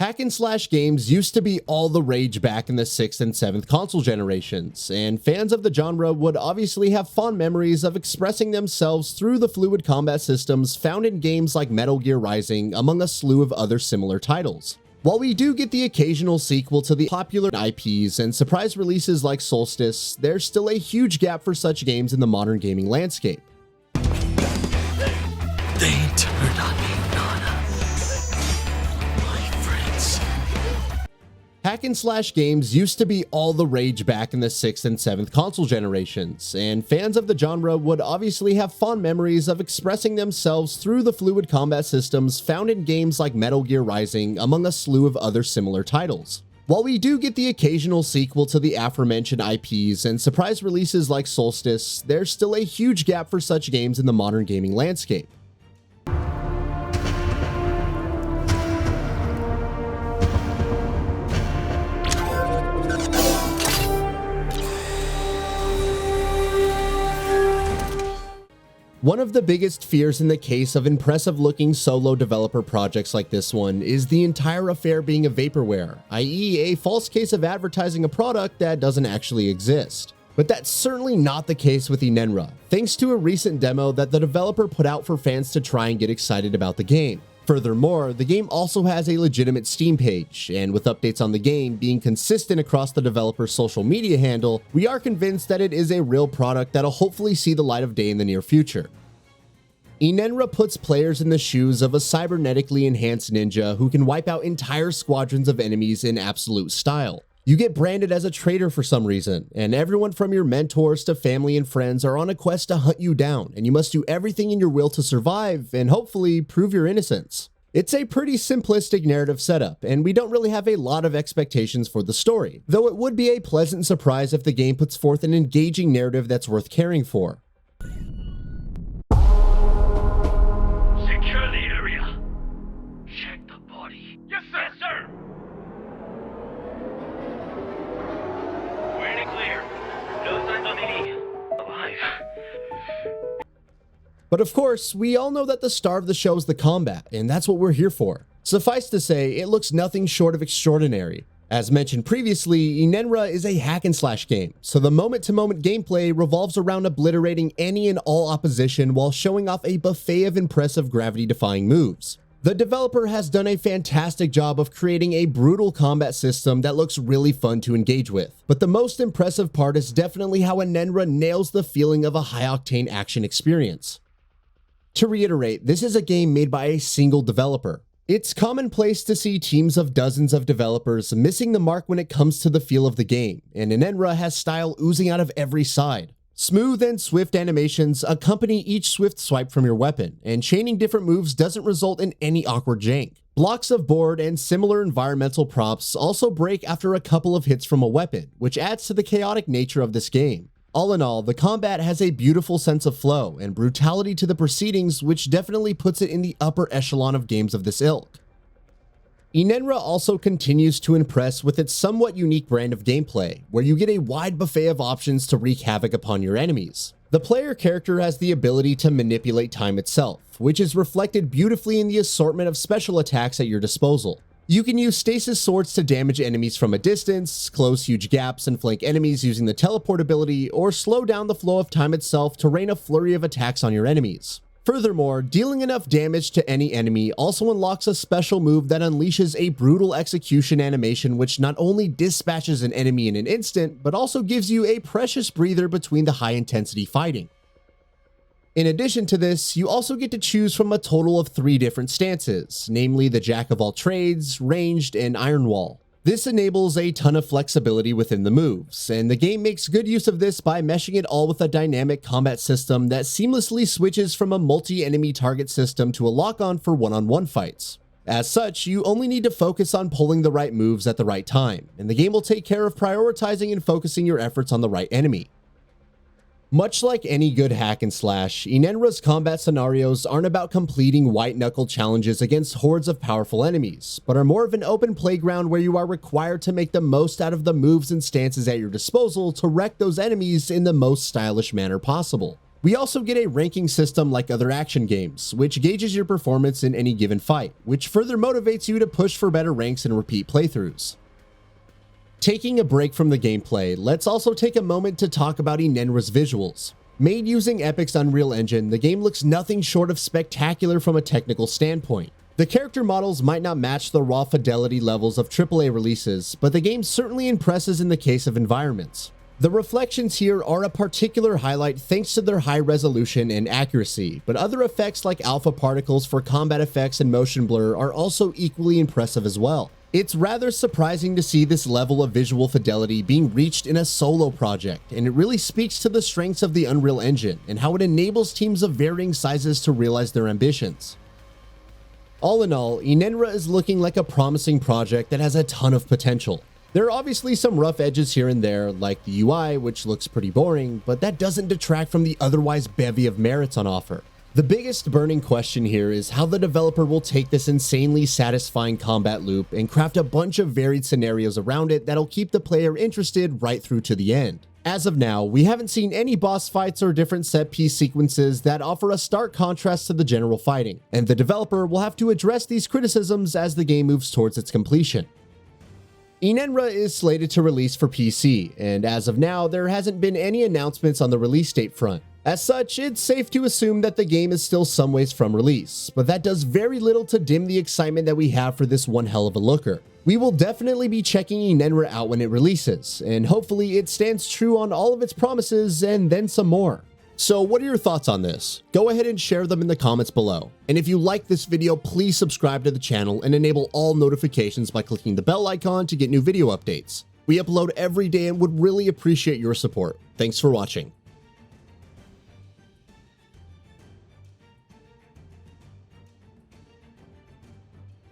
Hack and slash games used to be all the rage back in the 6th and 7th console generations, and fans of the genre would obviously have fond memories of expressing themselves through the fluid combat systems found in games like Metal Gear Rising, among a slew of other similar titles. While we do get the occasional sequel to the popular IPs and surprise releases like Solstice, there's still a huge gap for such games in the modern gaming landscape. They turned on me, Nana. My friends. Hack and slash games used to be all the rage back in the 6th and 7th console generations, and fans of the genre would obviously have fond memories of expressing themselves through the fluid combat systems found in games like Metal Gear Rising, among a slew of other similar titles. While we do get the occasional sequel to the aforementioned IPs and surprise releases like Solstice, there's still a huge gap for such games in the modern gaming landscape. One of the biggest fears in the case of impressive-looking solo developer projects like this one is the entire affair being a vaporware, i.e. a false case of advertising a product that doesn't actually exist. But that's certainly not the case with ENENRA, thanks to a recent demo that the developer put out for fans to try and get excited about the game. Furthermore, the game also has a legitimate Steam page, and with updates on the game being consistent across the developer's social media handle, we are convinced that it is a real product that'll hopefully see the light of day in the near future. ENENRA puts players in the shoes of a cybernetically enhanced ninja who can wipe out entire squadrons of enemies in absolute style. You get branded as a traitor for some reason, and everyone from your mentors to family and friends are on a quest to hunt you down, and you must do everything in your will to survive and hopefully prove your innocence. It's a pretty simplistic narrative setup, and we don't really have a lot of expectations for the story, though it would be a pleasant surprise if the game puts forth an engaging narrative that's worth caring for. Secure the area. Check the body. Yes, sir. Yes, sir. We're in the clear. No signs on any. Alive. But of course, we all know that the star of the show is the combat, and that's what we're here for. Suffice to say, it looks nothing short of extraordinary. As mentioned previously, ENENRA is a hack and slash game, so the moment-to-moment gameplay revolves around obliterating any and all opposition while showing off a buffet of impressive gravity-defying moves. The developer has done a fantastic job of creating a brutal combat system that looks really fun to engage with, but the most impressive part is definitely how ENENRA nails the feeling of a high-octane action experience. To reiterate, this is a game made by a single developer. It's commonplace to see teams of dozens of developers missing the mark when it comes to the feel of the game, and ENENRA has style oozing out of every side. Smooth and swift animations accompany each swift swipe from your weapon, and chaining different moves doesn't result in any awkward jank. Blocks of board and similar environmental props also break after a couple of hits from a weapon, which adds to the chaotic nature of this game. All in all, the combat has a beautiful sense of flow and brutality to the proceedings, which definitely puts it in the upper echelon of games of this ilk. ENENRA also continues to impress with its somewhat unique brand of gameplay, where you get a wide buffet of options to wreak havoc upon your enemies. The player character has the ability to manipulate time itself, which is reflected beautifully in the assortment of special attacks at your disposal. You can use stasis swords to damage enemies from a distance, close huge gaps and flank enemies using the teleport ability, or slow down the flow of time itself to rain a flurry of attacks on your enemies. Furthermore, dealing enough damage to any enemy also unlocks a special move that unleashes a brutal execution animation which not only dispatches an enemy in an instant, but also gives you a precious breather between the high-intensity fighting. In addition to this, you also get to choose from a total of 3 different stances, namely the Jack of all trades, ranged, and Iron Wall. This enables a ton of flexibility within the moves, and the game makes good use of this by meshing it all with a dynamic combat system that seamlessly switches from a multi-enemy target system to a lock-on for one-on-one fights. As such, you only need to focus on pulling the right moves at the right time, and the game will take care of prioritizing and focusing your efforts on the right enemy. Much like any good hack and slash, ENENRA's combat scenarios aren't about completing white-knuckle challenges against hordes of powerful enemies, but are more of an open playground where you are required to make the most out of the moves and stances at your disposal to wreck those enemies in the most stylish manner possible. We also get a ranking system like other action games, which gauges your performance in any given fight, which further motivates you to push for better ranks and repeat playthroughs. Taking a break from the gameplay, let's also take a moment to talk about ENENRA's visuals. Made using Epic's Unreal Engine, the game looks nothing short of spectacular from a technical standpoint. The character models might not match the raw fidelity levels of AAA releases, but the game certainly impresses in the case of environments. The reflections here are a particular highlight thanks to their high resolution and accuracy, but other effects like alpha particles for combat effects and motion blur are also equally impressive as well. It's rather surprising to see this level of visual fidelity being reached in a solo project, and it really speaks to the strengths of the Unreal Engine and how it enables teams of varying sizes to realize their ambitions. All in all, ENENRA is looking like a promising project that has a ton of potential. There are obviously some rough edges here and there, like the UI, which looks pretty boring, but that doesn't detract from the otherwise bevy of merits on offer. The biggest burning question here is how the developer will take this insanely satisfying combat loop and craft a bunch of varied scenarios around it that'll keep the player interested right through to the end. As of now, we haven't seen any boss fights or different set-piece sequences that offer a stark contrast to the general fighting, and the developer will have to address these criticisms as the game moves towards its completion. ENENRA is slated to release for PC, and as of now, there hasn't been any announcements on the release date front. As such, it's safe to assume that the game is still some ways from release, but that does very little to dim the excitement that we have for this one hell of a looker. We will definitely be checking ENENRA out when it releases, and hopefully it stands true on all of its promises and then some more. So what are your thoughts on this? Go ahead and share them in the comments below. And if you like this video, please subscribe to the channel and enable all notifications by clicking the bell icon to get new video updates. We upload every day and would really appreciate your support. Thanks for watching.